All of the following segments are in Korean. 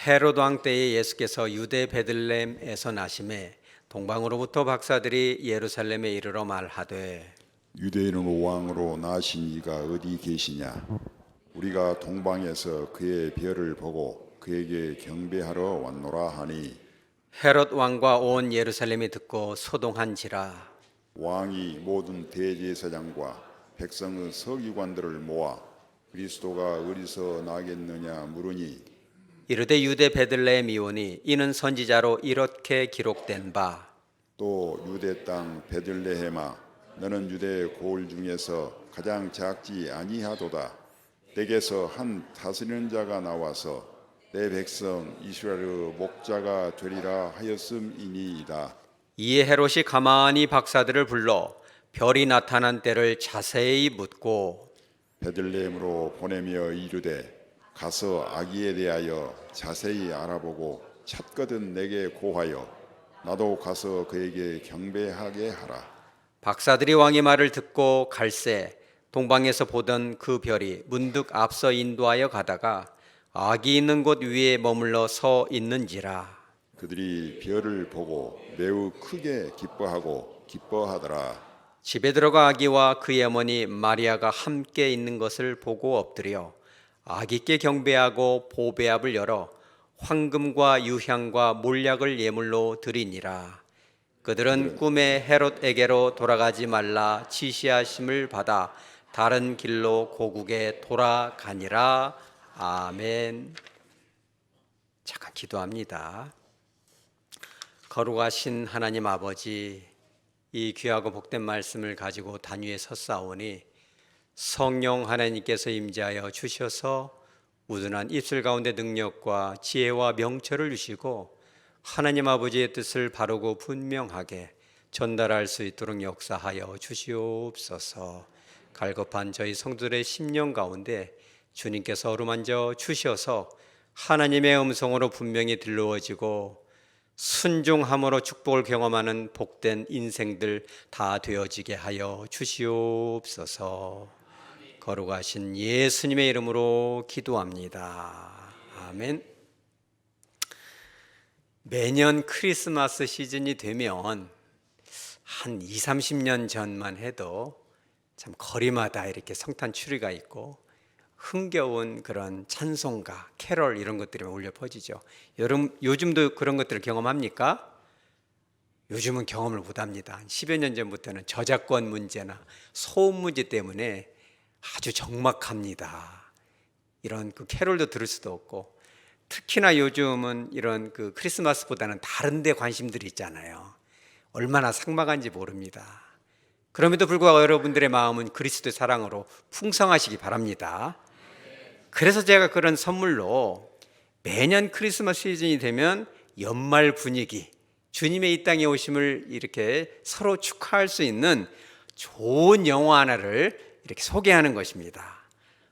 헤롯 왕 때에 예수께서 유대 베들레헴에서 나심에 동방으로부터 박사들이 예루살렘에 이르러 말하되 유대인은 왕으로 나신 이가 어디 계시냐? 우리가 동방에서 그의 별을 보고 그에게 경배하러 왔노라 하니, 헤롯 왕과 온 예루살렘이 듣고 소동한지라. 왕이 모든 대제사장과 백성의 서기관들을 모아 그리스도가 어디서 나겠느냐 물으니, 이르되 유대 베들레헴이오니 이는 선지자로 이렇게 기록된 바 또 유대 땅 베들레헴아, 너는 유대 고을 중에서 가장 작지 아니하도다. 내게서 한 다스리는 자가 나와서 내 백성 이스라엘의 목자가 되리라 하였음이니이다. 이에 헤롯이 가만히 박사들을 불러 별이 나타난 때를 자세히 묻고 베들레헴으로 보내며 이르되, 가서 아기에 대하여 자세히 알아보고 찾거든 내게 고하여 나도 가서 그에게 경배하게 하라. 박사들이 왕의 말을 듣고 갈새 동방에서 보던 그 별이 문득 앞서 인도하여 가다가 아기 있는 곳 위에 머물러 서 있는지라. 그들이 별을 보고 매우 크게 기뻐하더라. 집에 들어가 아기와 그의 어머니 마리아가 함께 있는 것을 보고 엎드려 아기께 경배하고 보배압을 열어 황금과 유향과 몰약을 예물로 드리니라. 그들은 꿈에 헤롯에게로 돌아가지 말라 지시하심을 받아 다른 길로 고국에 돌아가니라. 아멘. 잠깐 기도합니다. 거룩하신 하나님 아버지, 이 귀하고 복된 말씀을 가지고 단위에 섰사오니 성령 하나님께서 임재하여 주셔서 우둔한 입술 가운데 능력과 지혜와 명철을 주시고 하나님 아버지의 뜻을 바르고 분명하게 전달할 수 있도록 역사하여 주시옵소서. 갈급한 저희 성도들의 심령 가운데 주님께서 어루만져 주셔서 하나님의 음성으로 분명히 들려지고 순종함으로 축복을 경험하는 복된 인생들 다 되어지게 하여 주시옵소서. 거룩하신 예수님의 이름으로 기도합니다. 아멘. 매년 크리스마스 시즌이 되면 한 20, 30년 전만 해도 참 거리마다 이렇게 성탄 추리가 있고 흥겨운 그런 찬송가, 캐럴 이런 것들이 울려 퍼지죠. 여러분 요즘도 그런 것들을 경험합니까? 요즘은 경험을 못합니다. 10여 년 전부터는 저작권 문제나 소음 문제 때문에 아주 적막합니다. 이런 그 캐롤도 들을 수도 없고, 특히나 요즘은 이런 그 크리스마스보다는 다른 데 관심들이 있잖아요. 얼마나 삭막한지 모릅니다. 그럼에도 불구하고 여러분들의 마음은 그리스도의 사랑으로 풍성하시기 바랍니다. 그래서 제가 그런 선물로 매년 크리스마스 시즌이 되면 연말 분위기, 주님의 이 땅에 오심을 이렇게 서로 축하할 수 있는 좋은 영화 하나를 이렇게 소개하는 것입니다.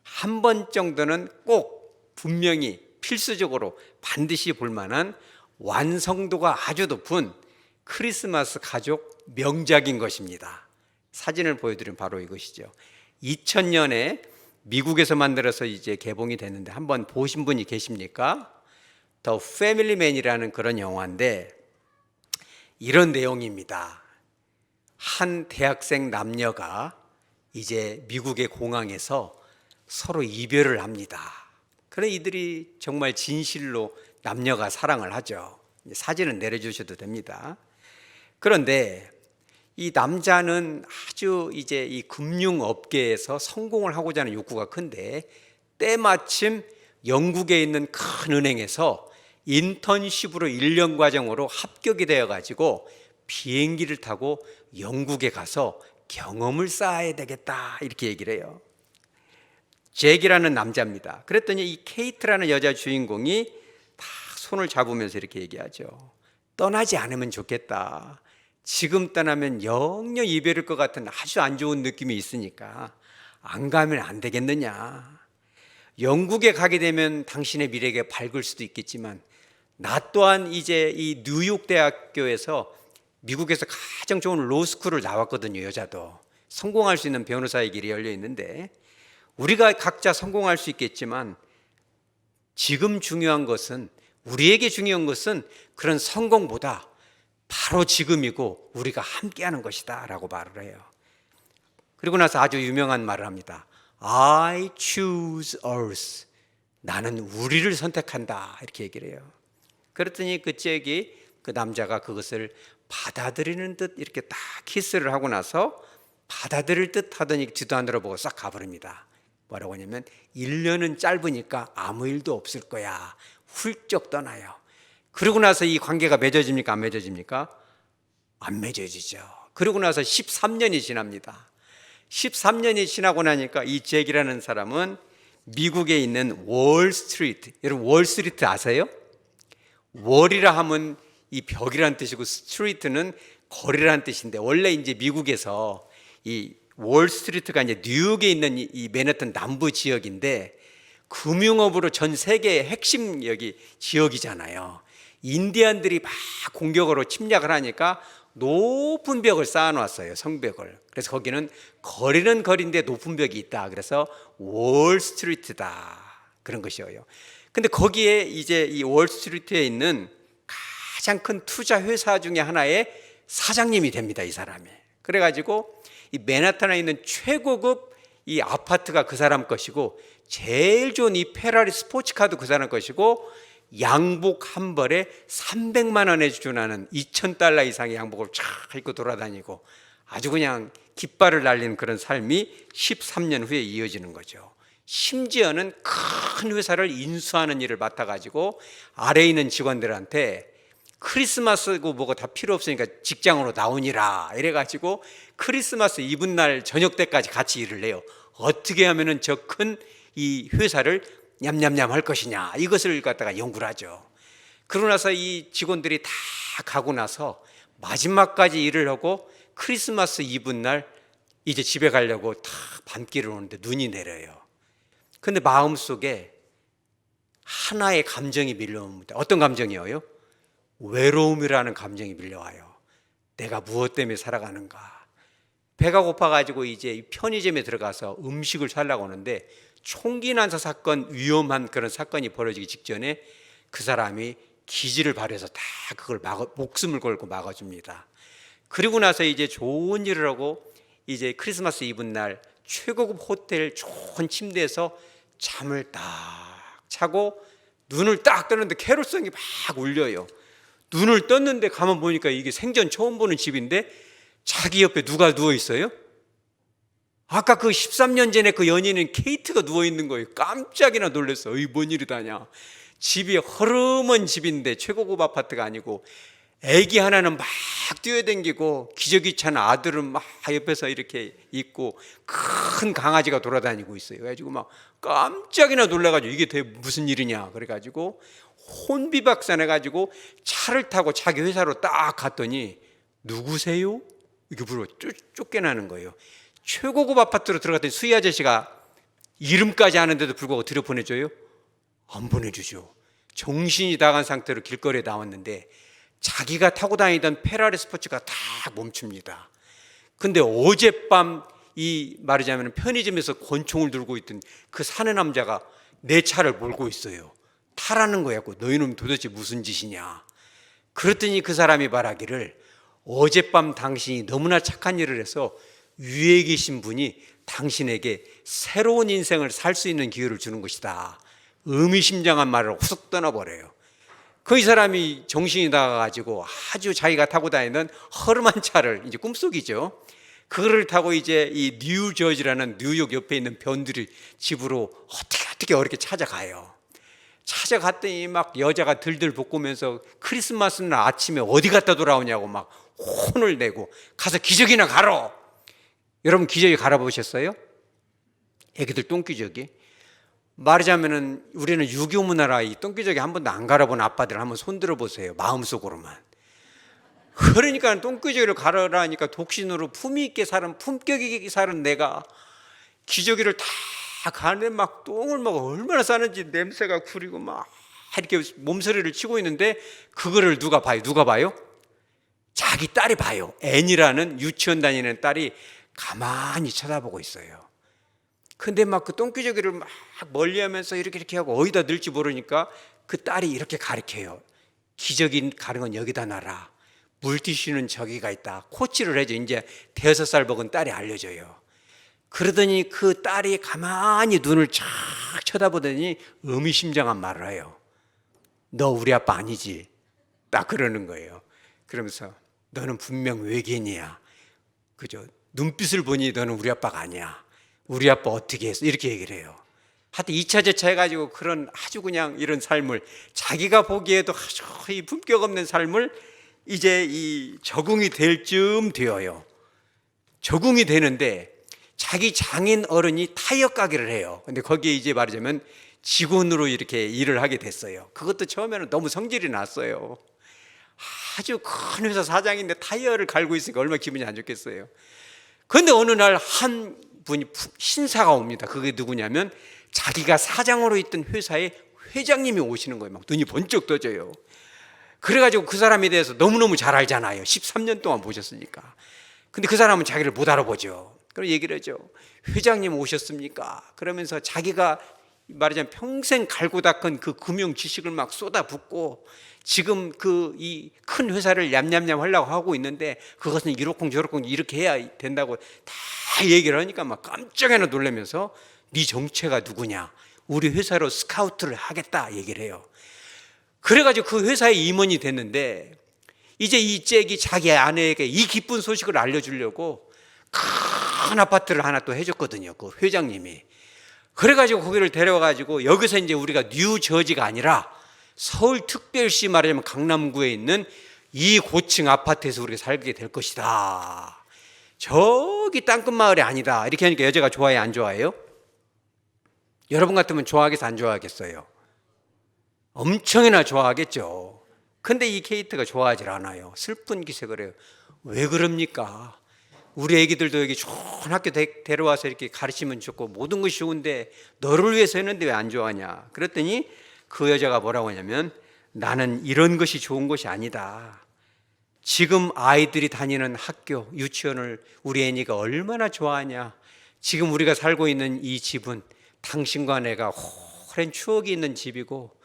한 번 정도는 꼭 분명히 필수적으로 반드시 볼 만한 완성도가 아주 높은 크리스마스 가족 명작인 것입니다. 사진을 보여드리면 바로 이것이죠. 2000년에 미국에서 만들어서 이제 개봉이 됐는데 한번 보신 분이 계십니까? 더 패밀리맨이라는 그런 영화인데 이런 내용입니다. 한 대학생 남녀가 이제 미국의 공항에서 서로 이별을 합니다. 그래 이들이 정말 진실로 남녀가 사랑을 하죠. 사진은 내려주셔도 됩니다. 그런데 이 남자는 아주 이제 이 금융업계에서 성공을 하고자 하는 욕구가 큰데 때마침 영국에 있는 큰 은행에서 인턴십으로 1년 과정으로 합격이 되어가지고 비행기를 타고 영국에 가서 경험을 쌓아야 되겠다 이렇게 얘기를 해요. 잭이라는 남자입니다. 그랬더니 이 케이트라는 여자 주인공이 다 손을 잡으면서 이렇게 얘기하죠. 떠나지 않으면 좋겠다. 지금 떠나면 영영 이별일 것 같은 아주 안 좋은 느낌이 있으니까 안 가면 안 되겠느냐. 영국에 가게 되면 당신의 미래가 밝을 수도 있겠지만 나 또한 이제 이 뉴욕 대학교에서 미국에서 가장 좋은 로스쿨을 나왔거든요. 여자도 성공할 수 있는 변호사의 길이 열려 있는데 우리가 각자 성공할 수 있겠지만 지금 중요한 것은 우리에게 중요한 것은 그런 성공보다 바로 지금이고 우리가 함께하는 것이다 라고 말을 해요. 그리고 나서 아주 유명한 말을 합니다. I choose earth. 나는 우리를 선택한다 이렇게 얘기를 해요. 그랬더니 그 남자가 그것을 받아들이는 듯 이렇게 딱 키스를 하고 나서 받아들일 듯 하더니 뒤도 안 돌아보고 싹 가버립니다. 뭐라고 하냐면 1년은 짧으니까 아무 일도 없을 거야. 훌쩍 떠나요. 그러고 나서 이 관계가 맺어집니까? 안 맺어집니까? 안 맺어지죠. 그러고 나서 13년이 지납니다. 13년이 지나고 나니까 이 잭이라는 사람은 미국에 있는 월스트리트, 여러분 월스트리트 아세요? 월이라 하면 이 벽이라는 뜻이고 스트리트는 거리라는 뜻인데 원래 이제 미국에서 이 월스트리트가 이제 뉴욕에 있는 이 맨해튼 남부 지역인데 금융업으로 전 세계의 핵심 여기 지역이잖아요. 인디안들이 막 공격으로 침략을 하니까 높은 벽을 쌓아놨어요. 성벽을. 그래서 거기는 거리는 거리인데 높은 벽이 있다. 그래서 월스트리트다. 그런 것이에요. 근데 거기에 이제 이 월스트리트에 있는 가장 큰 투자 회사 중에 하나의 사장님이 됩니다. 이 사람이. 그래가지고 이 맨하탄에 있는 최고급 이 아파트가 그 사람 것이고 제일 좋은 이 페라리 스포츠카도 그 사람 것이고 양복 한 벌에 300만 원에 준하는 $2,000 이상의 양복을 쫙 입고 돌아다니고 아주 그냥 깃발을 날리는 그런 삶이 13년 후에 이어지는 거죠. 심지어는 큰 회사를 인수하는 일을 맡아가지고 아래에 있는 직원들한테 크리스마스고 뭐고 다 필요 없으니까 직장으로 나오니라 이래가지고 크리스마스 이브날 저녁 때까지 같이 일을 해요. 어떻게 하면은 저 큰 이 회사를 냠냠냠 할 것이냐 이것을 갖다가 연구를 하죠. 그러고 나서 이 직원들이 다 가고 나서 마지막까지 일을 하고 크리스마스 이브날 이제 집에 가려고 다 밤길을 오는데 눈이 내려요. 근데 마음속에 하나의 감정이 밀려옵니다. 어떤 감정이에요? 외로움이라는 감정이 밀려와요. 내가 무엇 때문에 살아가는가. 배가 고파가지고 이제 편의점에 들어가서 음식을 사려고 하는데 총기 난사 사건, 위험한 그런 사건이 벌어지기 직전에 그 사람이 기지를 발휘해서 다 그걸 목숨을 걸고 막아줍니다. 그리고 나서 이제 좋은 일을 하고 이제 크리스마스 이브날 최고급 호텔 좋은 침대에서 잠을 딱 자고 눈을 딱 뜨는데 캐롤송이 막 울려요. 눈을 떴는데 가만 보니까 이게 생전 처음 보는 집인데 자기 옆에 누가 누워 있어요? 아까 그 13년 전에 그 연인은 케이트가 누워 있는 거예요. 깜짝이나 놀랐어. 이 뭔 일이다냐. 집이 허름한 집인데 최고급 아파트가 아니고 애기 하나는 막 뛰어다니고 기저귀 찬 아들은 막 옆에서 이렇게 있고 큰 강아지가 돌아다니고 있어요. 그래가지고 막 깜짝이나 놀라가지고 이게 무슨 일이냐. 그래가지고 혼비박산해가지고 차를 타고 자기 회사로 딱 갔더니 누구세요? 이렇게 물어 쫓겨나는 거예요. 최고급 아파트로 들어갔더니 수희 아저씨가 이름까지 아는데도 불구하고 들여보내줘요? 안 보내주죠. 정신이 나간 상태로 길거리에 나왔는데 자기가 타고 다니던 페라리 스포츠가 다 멈춥니다. 근데 어젯밤 이 말하자면 편의점에서 권총을 들고 있던 그 사내 남자가 내 차를 몰고 있어요. 타라는 거야. 너희는 도대체 무슨 짓이냐. 그랬더니 그 사람이 말하기를 어젯밤 당신이 너무나 착한 일을 해서 위에 계신 분이 당신에게 새로운 인생을 살 수 있는 기회를 주는 것이다. 의미심장한 말을 후석 떠나버려요. 그 이 사람이 정신이 나가가지고 아주 자기가 타고 다니는 허름한 차를 이제 꿈속이죠. 그거를 타고 이제 이 뉴저지라는 뉴욕 옆에 있는 변두리 집으로 어떻게 어렵게 찾아가요. 찾아갔더니 막 여자가 들들 볶으면서 크리스마스 날 아침에 어디 갔다 돌아오냐고 막 혼을 내고 가서 기저귀나 갈어. 여러분 기저귀 갈아보셨어요? 애기들 똥기저귀. 말하자면은 우리는 유교 문화라 이 똥기저귀 한 번도 안 갈아본 아빠들 한번 손 들어보세요. 마음속으로만. 그러니까 똥기저귀를 갈아라니까 독신으로 품위 있게 사는 품격 있게 사는 내가 기저귀를 다 가는데 막 똥을 막 얼마나 싸는지 냄새가 구리고 막 이렇게 몸서리를 치고 있는데 그거를 누가 봐요? 자기 딸이 봐요. 앤이라는 유치원 다니는 딸이 가만히 쳐다보고 있어요. 근데 막 그 똥기저귀를 막 멀리하면서 이렇게 하고 어디다 넣을지 모르니까 그 딸이 이렇게 가르쳐요. 기저귀 가는 건 여기다 놔라. 물티슈는 저기가 있다. 코치를 해줘. 이제 5살 먹은 딸이 알려줘요. 그러더니 그 딸이 가만히 눈을 쫙 쳐다보더니 의미심장한 말을 해요. 너 우리 아빠 아니지? 딱 그러는 거예요. 그러면서 너는 분명 외계인이야. 그죠? 눈빛을 보니 너는 우리 아빠가 아니야. 우리 아빠 어떻게 했어? 이렇게 얘기를 해요. 하여튼 2차 제차 해가지고 그런 아주 그냥 이런 삶을 자기가 보기에도 아주 이 품격 없는 삶을 이제 이 적응이 될 쯤 되어요. 적응이 되는데 자기 장인 어른이 타이어 가게를 해요. 근데 거기에 이제 말하자면 직원으로 이렇게 일을 하게 됐어요. 그것도 처음에는 너무 성질이 났어요. 아주 큰 회사 사장인데 타이어를 갈고 있으니까 얼마나 기분이 안 좋겠어요. 그런데 어느 날 한 분이 신사가 옵니다. 그게 누구냐면 자기가 사장으로 있던 회사의 회장님이 오시는 거예요. 막 눈이 번쩍 떠져요. 그래가지고 그 사람에 대해서 너무너무 잘 알잖아요. 13년 동안 보셨으니까. 근데 그 사람은 자기를 못 알아보죠. 그럼 얘기를 하죠. 회장님 오셨습니까? 그러면서 자기가 말하자면 평생 갈고 닦은 그 금융 지식을 막 쏟아붓고 지금 그 이 큰 회사를 냠냠냠 하려고 하고 있는데 그것은 이렇쿵 저렇쿵 이렇게 해야 된다고 다 얘기를 하니까 막 깜짝이나 놀라면서 네 정체가 누구냐? 우리 회사로 스카우트를 하겠다 얘기를 해요. 그래가지고 그 회사에 임원이 됐는데 이제 이 잭이 자기 아내에게 이 기쁜 소식을 알려주려고 큰 아파트를 하나 또 해줬거든요. 그 회장님이. 그래가지고 거기를 데려와가지고 여기서 이제 우리가 뉴저지가 아니라 서울특별시 말하자면 강남구에 있는 이 고층 아파트에서 우리가 살게 될 것이다. 저기 땅끝 마을이 아니다. 이렇게 하니까 여자가 좋아해 안 좋아해요? 여러분 같으면 좋아하겠어 안 좋아하겠어요? 엄청이나 좋아하겠죠. 근데 이 케이트가 좋아하질 않아요. 슬픈 기색을 해요. 왜 그럽니까? 우리 애기들도 여기 좋은 학교 데려와서 이렇게 가르치면 좋고 모든 것이 좋은데 너를 위해서 했는데 왜 안 좋아하냐? 그랬더니 그 여자가 뭐라고 하냐면 나는 이런 것이 좋은 것이 아니다. 지금 아이들이 다니는 학교, 유치원을 우리 애니가 얼마나 좋아하냐. 지금 우리가 살고 있는 이 집은 당신과 내가 오랜 추억이 있는 집이고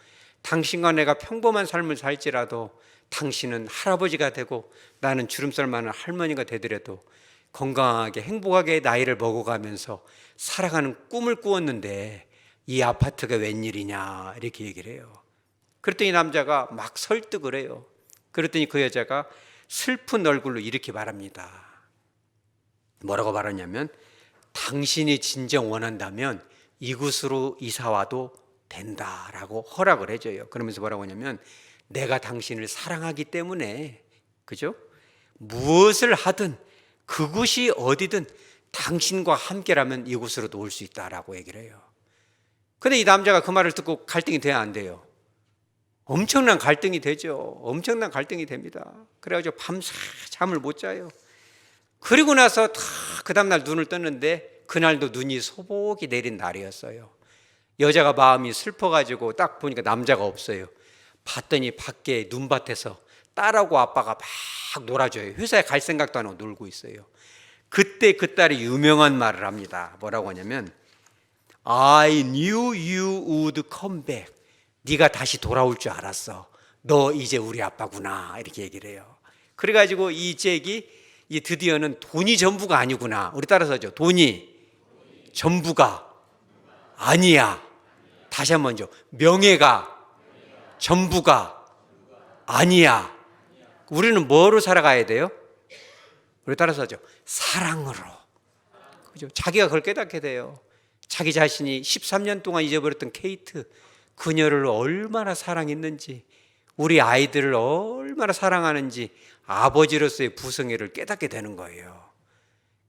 당신과 내가 평범한 삶을 살지라도 당신은 할아버지가 되고 나는 주름살 많은 할머니가 되더라도 건강하게 행복하게 나이를 먹어가면서 살아가는 꿈을 꾸었는데 이 아파트가 웬일이냐 이렇게 얘기를 해요. 그랬더니 남자가 막 설득을 해요. 그랬더니 그 여자가 슬픈 얼굴로 이렇게 말합니다. 뭐라고 말하냐면 당신이 진정 원한다면 이곳으로 이사와도 된다라고 허락을 해줘요. 그러면서 뭐라고 하냐면 내가 당신을 사랑하기 때문에 그죠? 무엇을 하든 그곳이 어디든 당신과 함께라면 이곳으로도 올 수 있다라고 얘기를 해요. 근데 이 남자가 그 말을 듣고 갈등이 돼야 안 돼요? 엄청난 갈등이 되죠. 엄청난 갈등이 됩니다. 그래가지고 밤새 잠을 못 자요. 그리고 나서 다 그 다음날 눈을 떴는데 그날도 눈이 소복이 내린 날이었어요. 여자가 마음이 슬퍼가지고 딱 보니까 남자가 없어요. 봤더니 밖에 눈밭에서 딸하고 아빠가 막 놀아줘요. 회사에 갈 생각도 안 하고 놀고 있어요. 그때 그 딸이 유명한 말을 합니다. 뭐라고 하냐면 I knew you would come back. 네가 다시 돌아올 줄 알았어. 너 이제 우리 아빠구나. 이렇게 얘기를 해요. 그래가지고 이 잭이 드디어는 돈이 전부가 아니구나. 우리 따라서죠. 돈이 전부가 아니야. 다시 한 번죠. 명예가 전부가 아니야. 우리는 뭐로 살아가야 돼요? 우리 따라서죠. 사랑으로. 그죠? 자기가 그걸 깨닫게 돼요. 자기 자신이 13년 동안 잊어버렸던 케이트, 그녀를 얼마나 사랑했는지, 우리 아이들을 얼마나 사랑하는지 아버지로서의 부성애를 깨닫게 되는 거예요.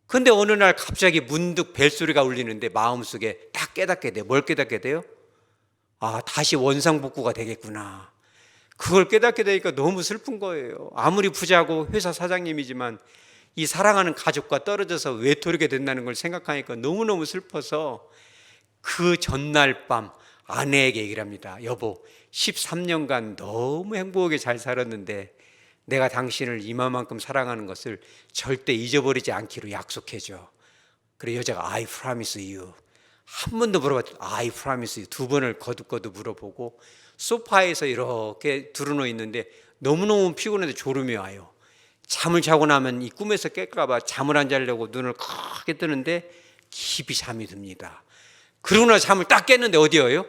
근데 어느 날 갑자기 문득 벨소리가 울리는데 마음속에 딱 깨닫게 돼요. 뭘 깨닫게 돼요? 아, 다시 원상복구가 되겠구나. 그걸 깨닫게 되니까 너무 슬픈 거예요. 아무리 부자고 회사 사장님이지만 이 사랑하는 가족과 떨어져서 외톨이게 된다는 걸 생각하니까 너무너무 슬퍼서 그 전날 밤 아내에게 얘기를 합니다. 여보, 13년간 너무 행복하게 잘 살았는데 내가 당신을 이만큼 사랑하는 것을 절대 잊어버리지 않기로 약속해줘. 그래 여자가 I promise you. 한 번도 물어봤죠. I promise you 두 번을 거듭거듭 물어보고 소파에서 이렇게 드러누워 있는데 너무너무 피곤해서 졸음이 와요. 잠을 자고 나면 이 꿈에서 깰까 봐 잠을 안 자려고 눈을 크게 뜨는데 깊이 잠이 듭니다. 그러고 나서 잠을 딱 깼는데 어디예요?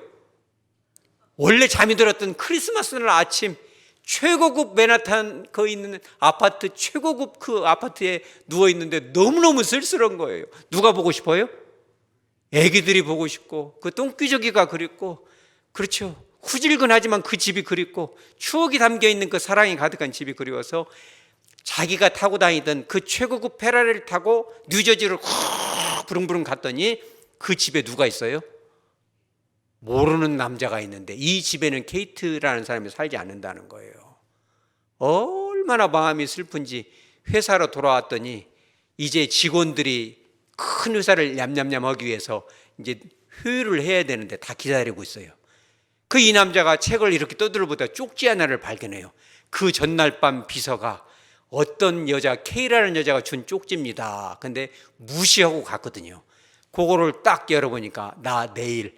원래 잠이 들었던 크리스마스 날 아침 최고급 맨하탄 거기 있는 아파트 최고급 그 아파트에 누워 있는데 너무너무 쓸쓸한 거예요. 누가 보고 싶어요? 애기들이 보고 싶고 그 똥기저귀가 그립고, 그렇죠, 후질근하지만 그 집이 그립고 추억이 담겨있는 그 사랑이 가득한 집이 그리워서 자기가 타고 다니던 그 최고급 페라리를 타고 뉴저지를 확 부릉부릉 갔더니 그 집에 누가 있어요? 모르는 남자가 있는데 이 집에는 케이트라는 사람이 살지 않는다는 거예요. 얼마나 마음이 슬픈지 회사로 돌아왔더니 이제 직원들이 큰 회사를 냠냠냠 하기 위해서 이제 회의를 해야 되는데 다 기다리고 있어요. 그 이 남자가 책을 이렇게 떠들어보다 쪽지 하나를 발견해요. 그 전날 밤 비서가 어떤 여자, K라는 여자가 준 쪽지입니다. 근데 무시하고 갔거든요. 그거를 딱 열어보니까 나 내일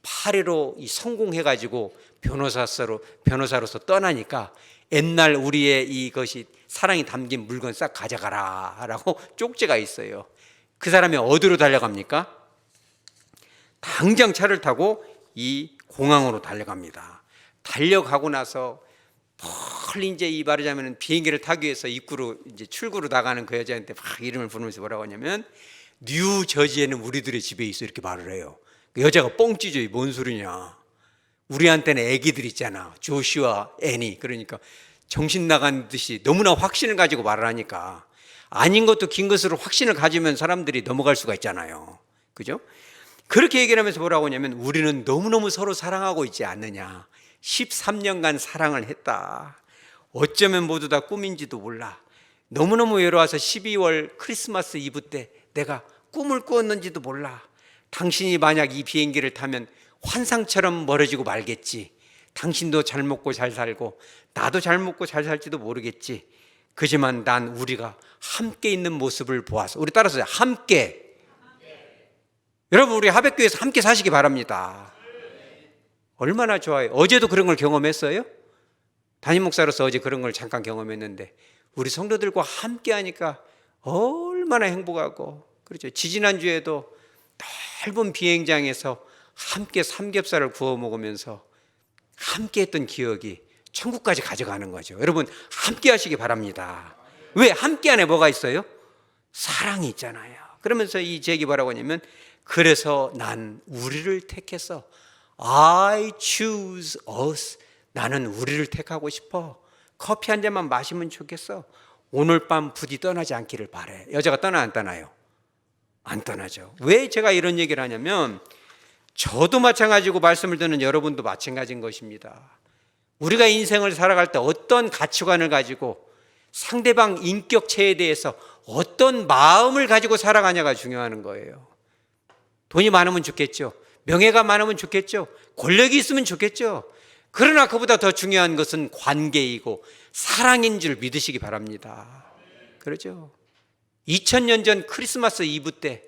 파리로 성공해가지고 변호사로서 떠나니까 옛날 우리의 이것이 사랑이 담긴 물건 싹 가져가라 라고 쪽지가 있어요. 그 사람이 어디로 달려갑니까? 당장 차를 타고 이 공항으로 달려갑니다. 달려가고 나서 멀리 이제 이 말하자면 비행기를 타기 위해서 입구로 이제 출구로 나가는 그 여자한테 막 이름을 부르면서 뭐라고 하냐면 뉴저지에는 우리들의 집에 있어 이렇게 말을 해요. 그 여자가 뻥치죠. 뭔 소리냐. 우리한테는 애기들 있잖아. 조슈아, 애니. 그러니까 정신 나간 듯이 너무나 확신을 가지고 말을 하니까 아닌 것도 긴 것으로 확신을 가지면 사람들이 넘어갈 수가 있잖아요. 그죠? 그렇게 얘기를 하면서 뭐라고 하냐면 우리는 너무너무 서로 사랑하고 있지 않느냐. 13년간 사랑을 했다. 어쩌면 모두 다 꿈인지도 몰라. 너무너무 외로워서 12월 크리스마스 이브 때 내가 꿈을 꾸었는지도 몰라. 당신이 만약 이 비행기를 타면 환상처럼 멀어지고 말겠지. 당신도 잘 먹고 잘 살고 나도 잘 먹고 잘 살지도 모르겠지. 그지만 난 우리가 함께 있는 모습을 보아서, 우리 따라서 함께. 여러분 우리 하백교회에서 함께 사시기 바랍니다. 얼마나 좋아요. 어제도 그런 걸 경험했어요? 담임 목사로서 어제 그런 걸 잠깐 경험했는데 우리 성도들과 함께 하니까 얼마나 행복하고, 그렇죠. 지지난주에도 넓은 비행장에서 함께 삼겹살을 구워 먹으면서 함께 했던 기억이 천국까지 가져가는 거죠. 여러분 함께 하시기 바랍니다. 왜? 함께 안에 뭐가 있어요? 사랑이 있잖아요. 그러면서 이 제기 뭐라고 하냐면 그래서 난 우리를 택했어. I choose us. 나는 우리를 택하고 싶어. 커피 한 잔만 마시면 좋겠어. 오늘 밤 부디 떠나지 않기를 바래. 여자가 떠나 안 떠나요? 안 떠나죠. 왜 제가 이런 얘기를 하냐면 저도 마찬가지고 말씀을 듣는 여러분도 마찬가지인 것입니다. 우리가 인생을 살아갈 때 어떤 가치관을 가지고 상대방 인격체에 대해서 어떤 마음을 가지고 살아가냐가 중요한 거예요. 돈이 많으면 좋겠죠. 명예가 많으면 좋겠죠. 권력이 있으면 좋겠죠. 그러나 그보다 더 중요한 것은 관계이고 사랑인 줄 믿으시기 바랍니다. 그렇죠. 2000년 전 크리스마스 이브 때,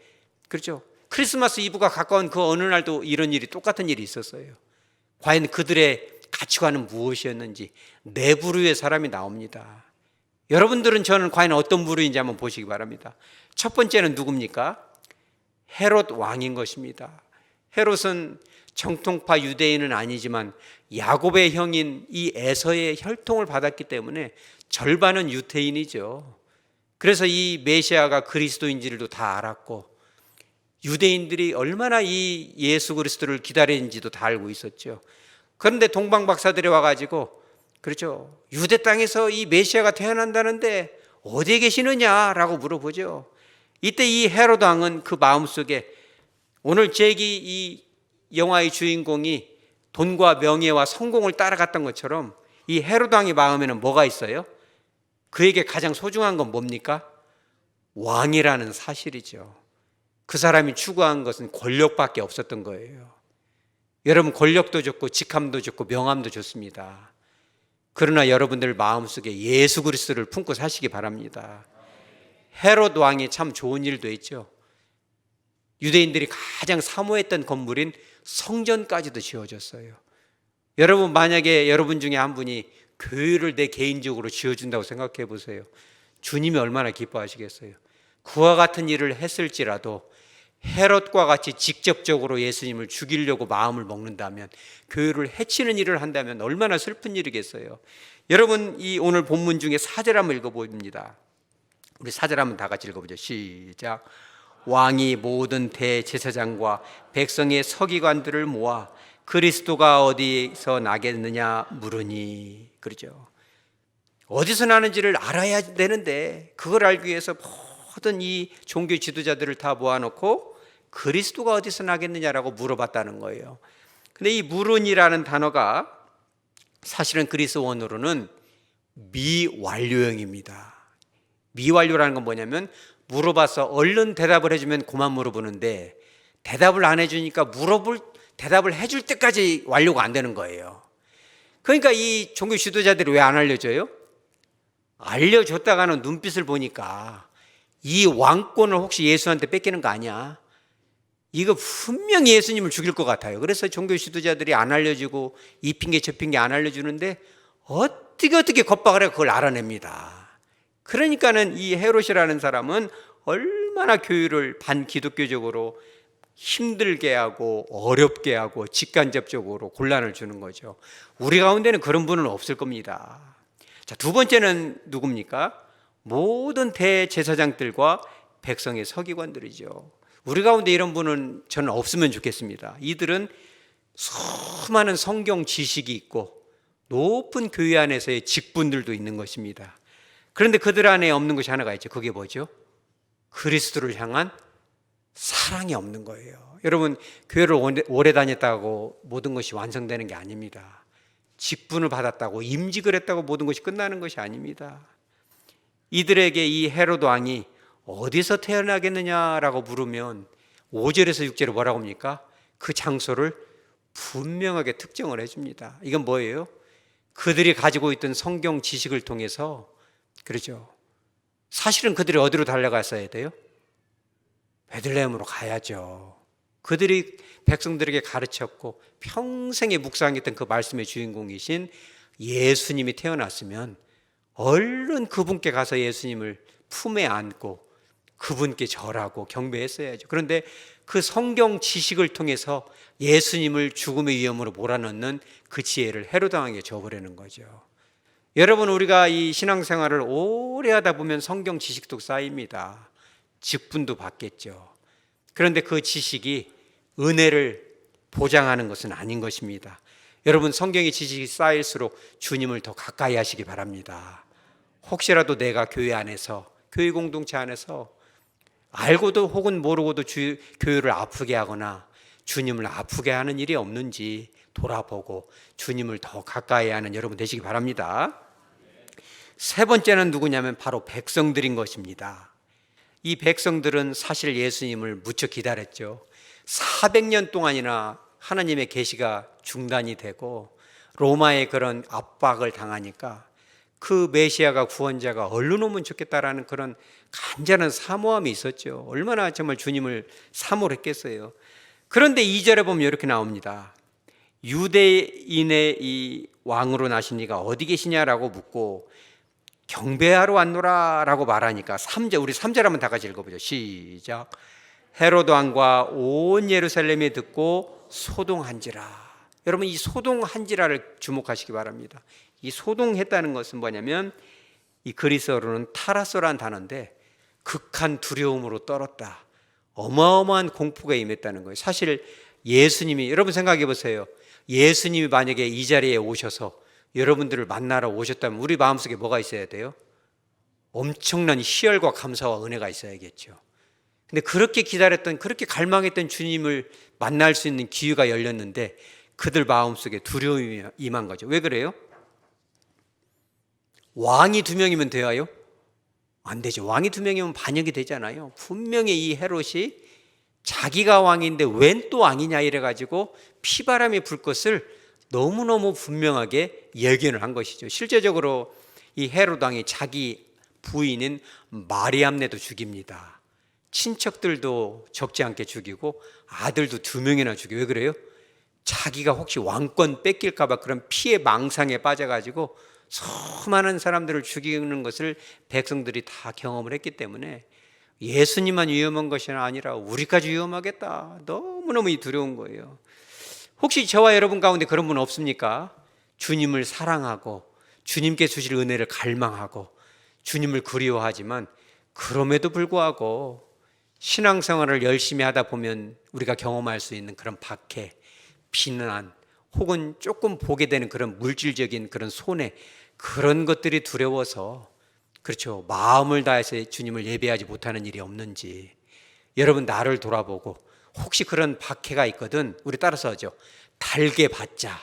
그렇죠, 크리스마스 이브가 가까운 그 어느 날도 이런 일이, 똑같은 일이 있었어요. 과연 그들의 가치관은 무엇이었는지 네 부류의 사람이 나옵니다. 여러분들은 저는 과연 어떤 부류인지 한번 보시기 바랍니다. 첫 번째는 누굽니까? 헤롯 왕인 것입니다. 헤롯은 정통파 유대인은 아니지만 야곱의 형인 이 에서의 혈통을 받았기 때문에 절반은 유대인이죠. 그래서 이 메시아가 그리스도인지를 다 알았고 유대인들이 얼마나 이 예수 그리스도를 기다리는지도 다 알고 있었죠. 그런데 동방 박사들이 와가지고, 그렇죠, 유대 땅에서 이 메시아가 태어난다는데 어디에 계시느냐라고 물어보죠. 이때 이 헤롯 왕은 그 마음속에 오늘 제기 이 영화의 주인공이 돈과 명예와 성공을 따라갔던 것처럼 이 헤롯 왕의 마음에는 뭐가 있어요? 그에게 가장 소중한 건 뭡니까? 왕이라는 사실이죠. 그 사람이 추구한 것은 권력밖에 없었던 거예요. 여러분 권력도 좋고 직함도 좋고 명함도 좋습니다. 그러나 여러분들 마음속에 예수 그리스도를 품고 사시기 바랍니다. 헤롯 왕이 참 좋은 일도 했죠. 유대인들이 가장 사모했던 건물인 성전까지도 지어졌어요. 여러분, 만약에 여러분 중에 한 분이 교회를 내 개인적으로 지어준다고 생각해 보세요. 주님이 얼마나 기뻐하시겠어요. 그와 같은 일을 했을지라도 헤롯과 같이 직접적으로 예수님을 죽이려고 마음을 먹는다면, 교회를 해치는 일을 한다면 얼마나 슬픈 일이겠어요. 여러분, 이 오늘 본문 중에 4절 한번 읽어봅니다. 우리 4절 한번 다 같이 읽어보죠. 시작. 왕이 모든 대제사장과 백성의 서기관들을 모아 그리스도가 어디서 나겠느냐 물으니. 그러죠. 어디서 나는지를 알아야 되는데, 그걸 알기 위해서 모든 이 종교 지도자들을 다 모아놓고 그리스도가 어디서 나겠느냐라고 물어봤다는 거예요. 근데 이 물으니라는 단어가 사실은 그리스 원어로는 미완료형입니다. 미완료라는 건 뭐냐면, 물어봐서 얼른 대답을 해주면 그만 물어보는데, 대답을 안 해주니까 대답을 해줄 때까지 완료가 안 되는 거예요. 그러니까 이 종교 지도자들이 왜 안 알려줘요? 알려줬다가는 눈빛을 보니까 이 왕권을 혹시 예수한테 뺏기는 거 아니야? 이거 분명히 예수님을 죽일 것 같아요. 그래서 종교 지도자들이 안 알려주고 이 핑계 저 핑계 안 알려주는데, 어떻게 겁박을 해 그걸 알아냅니다. 그러니까는 이 헤롯이라는 사람은 얼마나 교회를 반기독교적으로 힘들게 하고 어렵게 하고 직간접적으로 곤란을 주는 거죠. 우리 가운데는 그런 분은 없을 겁니다. 자, 두 번째는 누굽니까? 모든 대제사장들과 백성의 서기관들이죠. 우리 가운데 이런 분은 저는 없으면 좋겠습니다. 이들은 수많은 성경 지식이 있고 높은 교회 안에서의 직분들도 있는 것입니다. 그런데 그들 안에 없는 것이 하나가 있죠. 그게 뭐죠? 그리스도를 향한 사랑이 없는 거예요. 여러분, 교회를 오래 다녔다고 모든 것이 완성되는 게 아닙니다. 직분을 받았다고, 임직을 했다고 모든 것이 끝나는 것이 아닙니다. 이들에게 이 헤롯 왕이 어디서 태어나겠느냐라고 물으면 5절에서 6절에 뭐라고 합니까? 그 장소를 분명하게 특정을 해줍니다. 이건 뭐예요? 그들이 가지고 있던 성경 지식을 통해서, 그렇죠, 사실은 그들이 어디로 달려갔어야 돼요? 베들레헴으로 가야죠. 그들이 백성들에게 가르쳤고 평생에 묵상했던 그 말씀의 주인공이신 예수님이 태어났으면 얼른 그분께 가서 예수님을 품에 안고 그분께 절하고 경배했어야죠. 그런데 그 성경 지식을 통해서 예수님을 죽음의 위험으로 몰아넣는 그 지혜를 헤롯 왕에게 줘버리는 거죠. 여러분, 우리가 이 신앙생활을 오래 하다 보면 성경 지식도 쌓입니다. 직분도 받겠죠. 그런데 그 지식이 은혜를 보장하는 것은 아닌 것입니다. 여러분, 성경의 지식이 쌓일수록 주님을 더 가까이 하시기 바랍니다. 혹시라도 내가 교회 안에서, 교회 공동체 안에서 알고도 혹은 모르고도 교회를 아프게 하거나 주님을 아프게 하는 일이 없는지 돌아보고 주님을 더 가까이 하는 여러분 되시기 바랍니다. 세 번째는 누구냐면 바로 백성들인 것입니다. 이 백성들은 사실 예수님을 무척 기다렸죠. 400년 동안이나 하나님의 계시가 중단이 되고 로마의 그런 압박을 당하니까 그 메시아가, 구원자가 얼른 오면 좋겠다라는 그런 간절한 사모함이 있었죠. 얼마나 정말 주님을 사모했겠어요. 그런데 2절에 보면 이렇게 나옵니다. 유대인의 이 왕으로 나신 이가 어디 계시냐라고 묻고 경배하러 왔노라 라고 말하니까 3절, 우리 3절 한번 다 같이 읽어보죠. 시작. 헤롯 왕과 온 예루살렘이 듣고 소동한지라. 여러분, 이 소동한지라를 주목하시기 바랍니다. 이 소동했다는 것은 뭐냐면 이 그리스어로는 타라소라는 단어인데 극한 두려움으로 떨었다. 어마어마한 공포가 임했다는 거예요. 사실 예수님이, 여러분 생각해 보세요. 예수님이 만약에 이 자리에 오셔서 여러분들을 만나러 오셨다면 우리 마음속에 뭐가 있어야 돼요? 엄청난 희열과 감사와 은혜가 있어야겠죠. 근데 그렇게 기다렸던, 그렇게 갈망했던 주님을 만날 수 있는 기회가 열렸는데 그들 마음속에 두려움이 임한 거죠. 왜 그래요? 왕이 2명이면 돼요? 안 되죠. 왕이 2명이면 반역이 되잖아요. 분명히 이 헤롯이 자기가 왕인데 웬 또 왕이냐 이래가지고 피바람이 불 것을 너무너무 분명하게 예견을 한 것이죠. 실제적으로 이 헤롯 왕이 자기 부인인 마리암네도 죽입니다. 친척들도 적지 않게 죽이고 아들도 2명이나 죽여. 왜 그래요? 자기가 혹시 왕권 뺏길까 봐 그런 피해 망상에 빠져가지고 수많은 사람들을 죽이는 것을 백성들이 다 경험을 했기 때문에 예수님만 위험한 것이 아니라 우리까지 위험하겠다. 너무너무 두려운 거예요. 혹시 저와 여러분 가운데 그런 분 없습니까? 주님을 사랑하고 주님께 주실 은혜를 갈망하고 주님을 그리워하지만 그럼에도 불구하고 신앙생활을 열심히 하다 보면 우리가 경험할 수 있는 그런 박해, 비난 혹은 조금 보게 되는 그런 물질적인 그런 손해, 그런 것들이 두려워서 그렇죠, 마음을 다해서 주님을 예배하지 못하는 일이 없는지 여러분 나를 돌아보고 혹시 그런 박해가 있거든 우리 따라서 하죠. 달게 받자.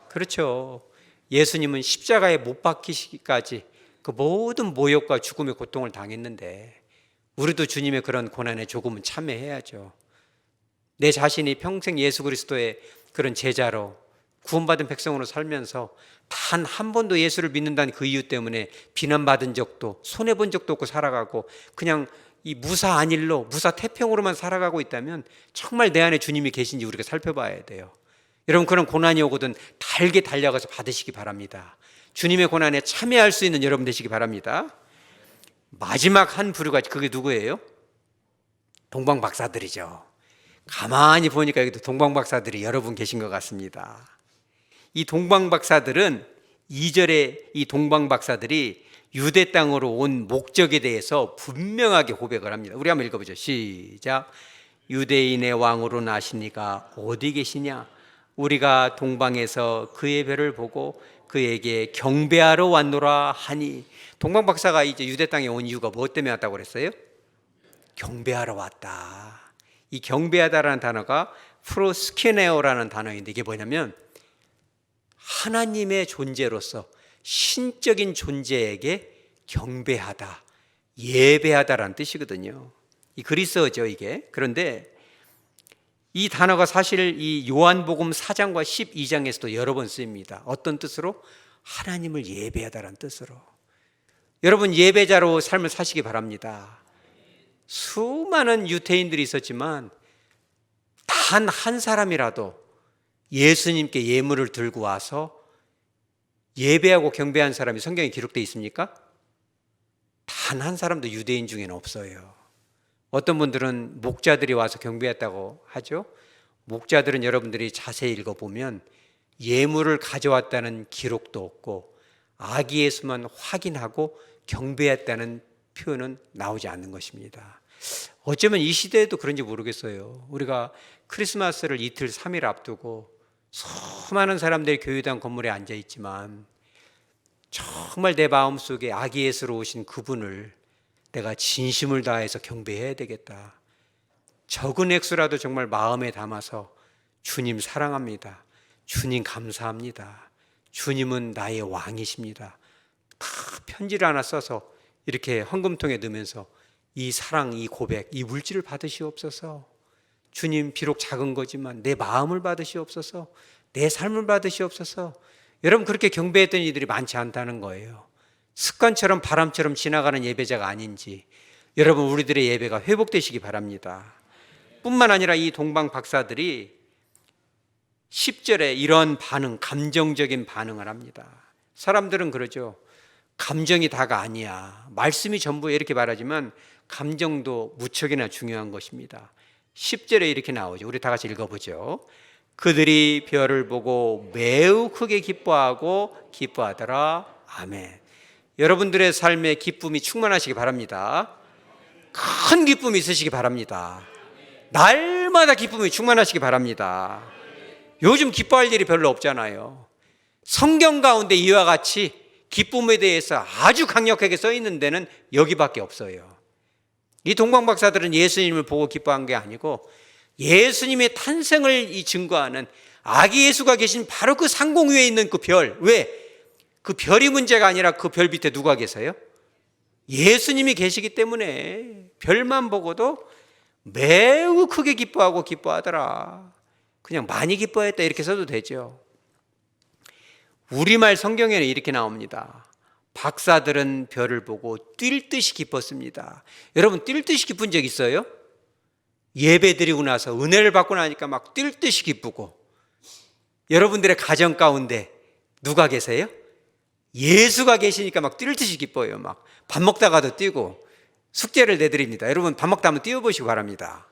그렇죠. 예수님은 십자가에 못 박히시기까지 그 모든 모욕과 죽음의 고통을 당했는데 우리도 주님의 그런 고난에 조금은 참여해야죠. 내 자신이 평생 예수 그리스도의 그런 제자로 구원받은 백성으로 살면서 단 한 번도 예수를 믿는다는 그 이유 때문에 비난받은 적도 손해본 적도 없고 살아가고 그냥 이 무사 안일로 무사 태평으로만 살아가고 있다면 정말 내 안에 주님이 계신지 우리가 살펴봐야 돼요. 여러분 그런 고난이 오거든 달게 달려가서 받으시기 바랍니다. 주님의 고난에 참여할 수 있는 여러분 되시기 바랍니다. 마지막 한 부류가 그게 누구예요? 동방박사들이죠. 가만히 보니까 여기도 동방박사들이 여러분 계신 것 같습니다. 이 동방박사들은 2절에 이 동방박사들이 유대 땅으로 온 목적에 대해서 분명하게 고백을 합니다. 우리 한번 읽어보죠. 시작. 유대인의 왕으로 나신 이가 어디 계시냐? 우리가 동방에서 그의 별을 보고 그에게 경배하러 왔노라 하니. 동방박사가 이제 유대 땅에 온 이유가 무엇 때문에 왔다고 그랬어요? 경배하러 왔다. 이 경배하다라는 단어가 프로스케네오라는 단어인데 이게 뭐냐면 하나님의 존재로서 신적인 존재에게 경배하다, 예배하다라는 뜻이거든요. 이 그리스어죠 이게. 그런데 이 단어가 사실 이 요한복음 4장과 12장에서도 여러 번 쓰입니다. 어떤 뜻으로? 하나님을 예배하다라는 뜻으로. 여러분 예배자로 삶을 사시기 바랍니다. 수많은 유태인들이 있었지만 단 한 사람이라도 예수님께 예물을 들고 와서 예배하고 경배한 사람이 성경에 기록되어 있습니까? 단 한 사람도 유대인 중에는 없어요. 어떤 분들은 목자들이 와서 경배했다고 하죠. 목자들은 여러분들이 자세히 읽어보면 예물을 가져왔다는 기록도 없고 아기 예수만 확인하고 경배했다는 표현은 나오지 않는 것입니다. 어쩌면 이 시대에도 그런지 모르겠어요. 우리가 크리스마스를 이틀 3일 앞두고 수많은 사람들이 교회당 건물에 앉아 있지만 정말 내 마음속에 아기 예수로 오신 그분을 내가 진심을 다해서 경배해야 되겠다. 적은 액수라도 정말 마음에 담아서 주님 사랑합니다. 주님 감사합니다. 주님은 나의 왕이십니다. 다 편지를 하나 써서 이렇게 헌금통에 넣으면서 이 사랑, 이 고백, 이 물질을 받으시옵소서. 주님 비록 작은 거지만 내 마음을 받으시옵소서. 내 삶을 받으시옵소서. 여러분 그렇게 경배했던 이들이 많지 않다는 거예요. 습관처럼 바람처럼 지나가는 예배자가 아닌지 여러분 우리들의 예배가 회복되시기 바랍니다. 뿐만 아니라 이 동방 박사들이 10절에 이런 반응, 감정적인 반응을 합니다. 사람들은 그러죠. 감정이 다가 아니야. 말씀이 전부에 이렇게 말하지만 감정도 무척이나 중요한 것입니다. 10절에 이렇게 나오죠. 우리 다 같이 읽어보죠. 그들이 별을 보고 매우 크게 기뻐하고 기뻐하더라. 아멘. 여러분들의 삶에 기쁨이 충만하시기 바랍니다. 큰 기쁨이 있으시기 바랍니다. 날마다 기쁨이 충만하시기 바랍니다. 요즘 기뻐할 일이 별로 없잖아요. 성경 가운데 이와 같이 기쁨에 대해서 아주 강력하게 써 있는 데는 여기밖에 없어요. 이 동방박사들은 예수님을 보고 기뻐한 게 아니고 예수님의 탄생을 증거하는 아기 예수가 계신 바로 그 상공 위에 있는 그 별. 왜? 그 별이 문제가 아니라 그 별 밑에 누가 계세요? 예수님이 계시기 때문에 별만 보고도 매우 크게 기뻐하고 기뻐하더라. 그냥 많이 기뻐했다 이렇게 써도 되죠. 우리말 성경에는 이렇게 나옵니다. 박사들은 별을 보고 뛸 듯이 기뻤습니다. 여러분 뛸 듯이 기쁜 적 있어요? 예배 드리고 나서 은혜를 받고 나니까 막 뛸 듯이 기쁘고. 여러분들의 가정 가운데 누가 계세요? 예수가 계시니까 막 뛸 듯이 기뻐요. 막 밥 먹다가도 뛰고. 숙제를 내드립니다. 여러분 밥 먹다 한번 뛰어보시기 바랍니다.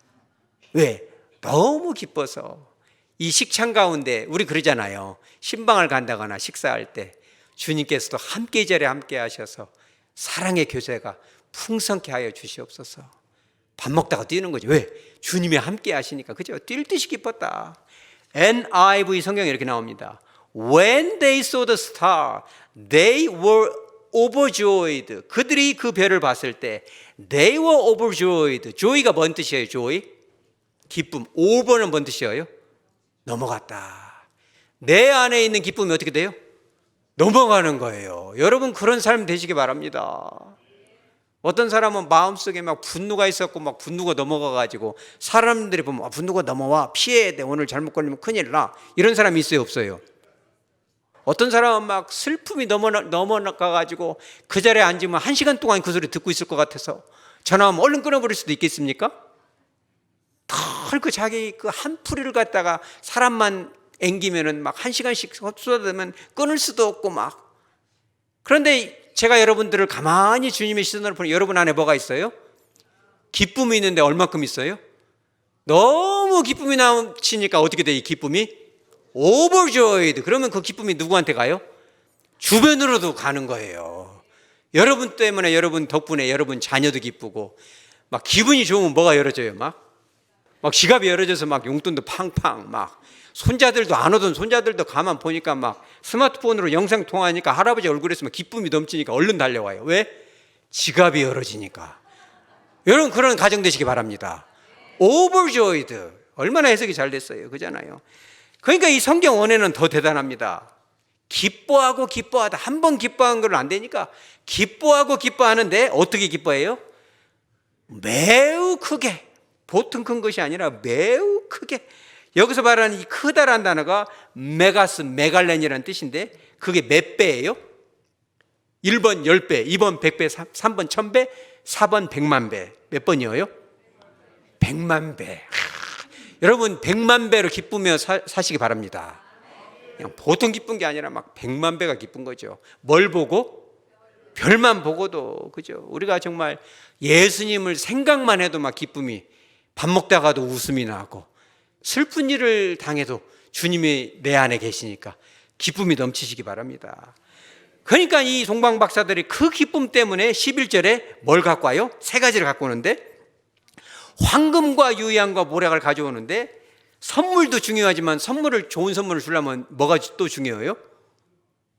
왜? 너무 기뻐서. 이 식창 가운데 우리 그러잖아요. 신방을 간다거나 식사할 때 주님께서도 함께 이 자리에 함께 하셔서 사랑의 교제가 풍성케 하여 주시옵소서. 밥 먹다가 뛰는 거죠. 왜? 주님이 함께 하시니까. 그죠? 뛸 듯이 기뻤다. NIV 성경에 이렇게 나옵니다. When they saw the star, they were overjoyed. 그들이 그 별을 봤을 때 they were overjoyed. joy가 뭔 뜻이에요? joy? 기쁨. over는 뭔 뜻이에요? 넘어갔다. 내 안에 있는 기쁨이 어떻게 돼요? 넘어가는 거예요. 여러분 그런 삶 되시기 바랍니다. 어떤 사람은 마음속에 막 분노가 있었고 막 분노가 넘어가가지고 사람들이 보면 분노가 넘어와 피해야 돼. 오늘 잘못 걸리면 큰일 나. 이런 사람이 있어요? 없어요? 어떤 사람은 막 슬픔이 넘어가가지고 그 자리에 앉으면 1시간 동안 그 소리 듣고 있을 것 같아서 전화하면 얼른 끊어버릴 수도 있겠습니까? 그 자기 그 한 풀이를 갖다가 사람만 앵기면은 막 1시간씩 쏟아대면 끊을 수도 없고 막. 그런데 제가 여러분들을 가만히 주님의 시선으로 보면 여러분 안에 뭐가 있어요? 기쁨이 있는데 얼마큼 있어요? 너무 기쁨이 넘치니까 어떻게 돼? 이 기쁨이 overjoyed. 그러면 그 기쁨이 누구한테 가요? 주변으로도 가는 거예요. 여러분 때문에, 여러분 덕분에 여러분 자녀도 기쁘고 막 기분이 좋으면 뭐가 열어져요? 막 지갑이 열어져서 막 용돈도 팡팡 막 손자들도 안 오던 손자들도 가만 보니까 막 스마트폰으로 영상 통화하니까 할아버지 얼굴에서 막 기쁨이 넘치니까 얼른 달려와요. 왜? 지갑이 열어지니까. 여러분 그런 가정 되시기 바랍니다. overjoyed. 얼마나 해석이 잘 됐어요. 그잖아요. 그러니까 이 성경 원에는 더 대단합니다. 기뻐하고 기뻐하다. 한 번 기뻐한 건 안 되니까 기뻐하고 기뻐하는데 어떻게 기뻐해요? 매우 크게. 보통 큰 것이 아니라 매우 크게. 여기서 말하는 이 크다라는 단어가 메가스, 메갈렌이라는 뜻인데 그게 몇 배예요? 1번 10배, 2번 100배, 3번 1000배, 4번 100만 배. 몇 번이에요? 100만 배. 여러분 100만 배로 기쁘며 사시기 바랍니다. 그냥 보통 기쁜 게 아니라 막 100만 배가 기쁜 거죠. 뭘 보고? 별만 보고도. 그죠? 우리가 정말 예수님을 생각만 해도 막 기쁨이, 밥 먹다가도 웃음이 나고 슬픈 일을 당해도 주님이 내 안에 계시니까 기쁨이 넘치시기 바랍니다. 그러니까 이 동방 박사들이 그 기쁨 때문에 11절에 뭘 갖고 와요? 3가지를 갖고 오는데 황금과 유향과 모략을 가져오는데 선물도 중요하지만 좋은 선물을 주려면 뭐가 또 중요해요?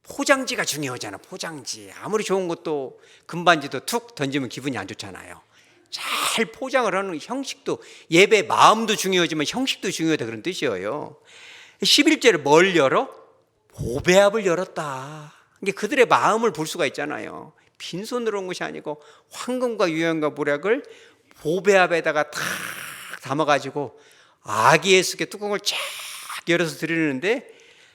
포장지가 중요하잖아. 포장지. 아무리 좋은 것도 금반지도 툭 던지면 기분이 안 좋잖아요. 잘 포장을 하는 형식도, 예배 마음도 중요하지만 형식도 중요하다 그런 뜻이에요. 11절에 뭘 열어? 보배압을 열었다. 이게 그들의 마음을 볼 수가 있잖아요. 빈손으로 온 것이 아니고 황금과 유향과 모략을 보배압에다가 탁 담아가지고 아기 예수께 뚜껑을 쫙 열어서 드리는데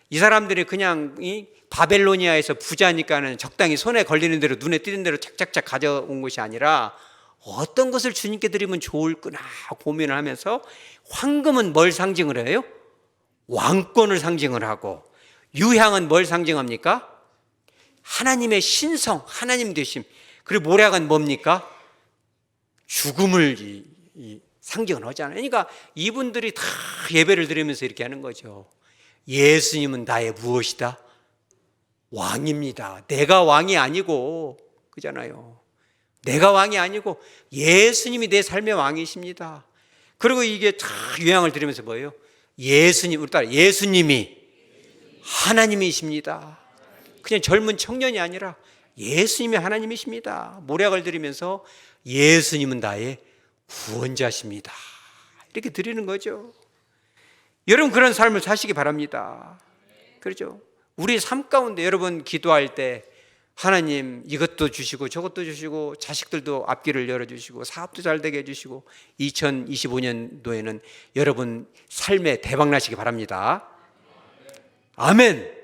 이 사람들이 그냥 이 바벨로니아에서 부자니까는 적당히 손에 걸리는 대로 눈에 띄는 대로 착착착 가져온 것이 아니라 어떤 것을 주님께 드리면 좋을까나 고민을 하면서 황금은 뭘 상징을 해요? 왕권을 상징을 하고 유향은 뭘 상징합니까? 하나님의 신성, 하나님 되심. 그리고 모략은 뭡니까? 죽음을 상징을 하잖아요. 그러니까 이분들이 다 예배를 드리면서 이렇게 하는 거죠. 예수님은 나의 무엇이다? 왕입니다. 내가 왕이 아니고, 그잖아요. 내가 왕이 아니고 예수님이 내 삶의 왕이십니다. 그리고 이게 다 유향을 드리면서 뭐예요? 예수님, 우리 딸 예수님이 하나님이십니다. 그냥 젊은 청년이 아니라 예수님이 하나님이십니다. 모략을 드리면서 예수님은 나의 구원자십니다. 이렇게 드리는 거죠. 여러분 그런 삶을 사시기 바랍니다. 그렇죠? 우리 삶 가운데 여러분 기도할 때 하나님 이것도 주시고 저것도 주시고 자식들도 앞길을 열어주시고 사업도 잘 되게 해주시고 2025년도에는 여러분 삶에 대박 나시기 바랍니다. 아멘.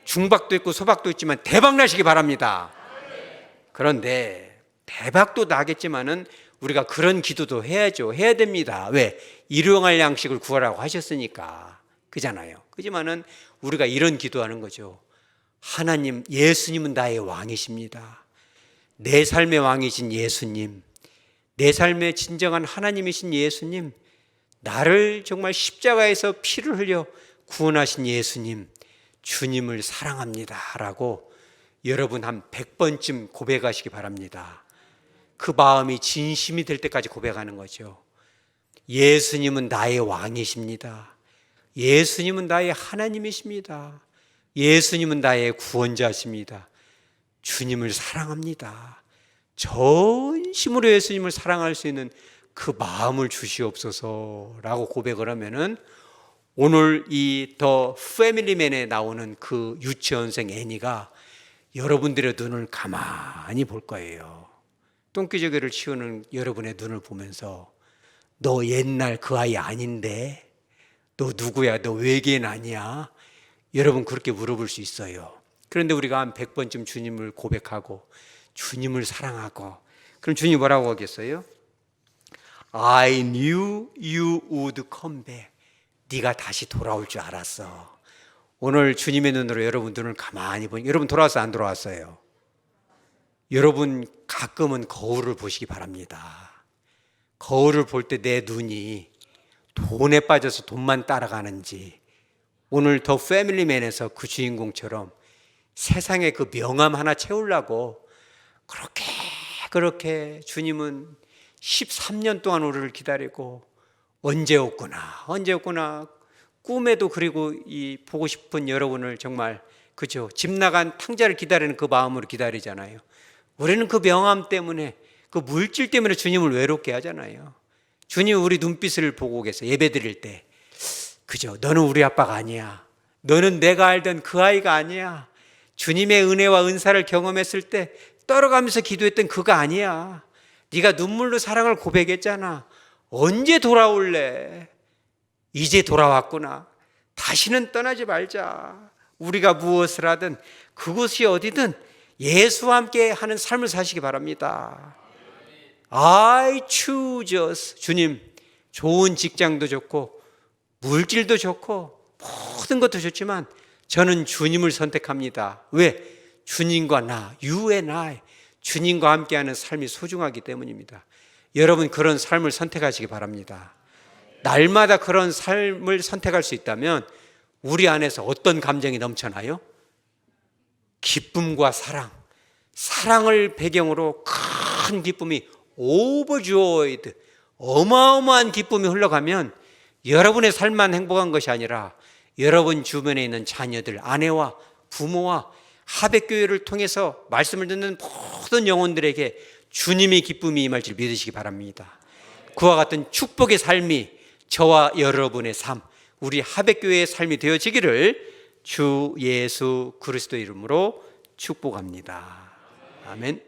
중박도 있고 소박도 있지만 대박 나시기 바랍니다. 그런데 대박도 나겠지만은 우리가 그런 기도도 해야죠. 해야 됩니다. 왜? 일용할 양식을 구하라고 하셨으니까. 그잖아요. 그지만은 우리가 이런 기도하는 거죠. 하나님, 예수님은 나의 왕이십니다. 내 삶의 왕이신 예수님, 내 삶의 진정한 하나님이신 예수님, 나를 정말 십자가에서 피를 흘려 구원하신 예수님, 주님을 사랑합니다 라고 여러분 한 100번쯤 고백하시기 바랍니다. 그 마음이 진심이 될 때까지 고백하는 거죠. 예수님은 나의 왕이십니다. 예수님은 나의 하나님이십니다. 예수님은 나의 구원자십니다. 주님을 사랑합니다. 전심으로 예수님을 사랑할 수 있는 그 마음을 주시옵소서라고 고백을 하면은 오늘 이 더 패밀리맨에 나오는 그 유치원생 애니가 여러분들의 눈을 가만히 볼 거예요. 똥기저귀를 치우는 여러분의 눈을 보면서 너 옛날 그 아이 아닌데? 너 누구야? 너 외계인 아니야? 여러분 그렇게 물어볼 수 있어요. 그런데 우리가 한 100번쯤 주님을 고백하고 주님을 사랑하고 그럼 주님이 뭐라고 하겠어요? I knew you would come back. 네가 다시 돌아올 줄 알았어. 오늘 주님의 눈으로 여러분 눈을 가만히 보니 여러분 돌아왔어요? 안 돌아왔어요? 여러분 가끔은 거울을 보시기 바랍니다. 거울을 볼 때 내 눈이 돈에 빠져서 돈만 따라가는지 오늘 더 패밀리맨에서 그 주인공처럼 세상에 그 명함 하나 채우려고 그렇게 주님은 13년 동안 우리를 기다리고 언제 없구나 꿈에도 그리고 이 보고 싶은 여러분을 정말 그죠? 집 나간 탕자를 기다리는 그 마음으로 기다리잖아요. 우리는 그 명함 때문에 그 물질 때문에 주님을 외롭게 하잖아요. 주님 우리 눈빛을 보고 계세요. 예배 드릴 때 그죠? 너는 우리 아빠가 아니야. 너는 내가 알던 그 아이가 아니야. 주님의 은혜와 은사를 경험했을 때 떨어가면서 기도했던 그가 아니야. 네가 눈물로 사랑을 고백했잖아. 언제 돌아올래? 이제 돌아왔구나. 다시는 떠나지 말자. 우리가 무엇을 하든 그곳이 어디든 예수와 함께 하는 삶을 사시기 바랍니다. I choose. 주님, 좋은 직장도 좋고 물질도 좋고 모든 것도 좋지만 저는 주님을 선택합니다. 왜? 주님과 나, you and I, 주님과 함께하는 삶이 소중하기 때문입니다. 여러분 그런 삶을 선택하시기 바랍니다. 날마다 그런 삶을 선택할 수 있다면 우리 안에서 어떤 감정이 넘쳐나요? 기쁨과 사랑을 배경으로 큰 기쁨이 overjoyed, 어마어마한 기쁨이 흘러가면 여러분의 삶만 행복한 것이 아니라 여러분 주변에 있는 자녀들, 아내와 부모와 하백교회를 통해서 말씀을 듣는 모든 영혼들에게 주님의 기쁨이 임할 줄 믿으시기 바랍니다. 그와 같은 축복의 삶이 저와 여러분의 삶, 우리 하백교회의 삶이 되어지기를 주 예수 그리스도 이름으로 축복합니다. 아멘.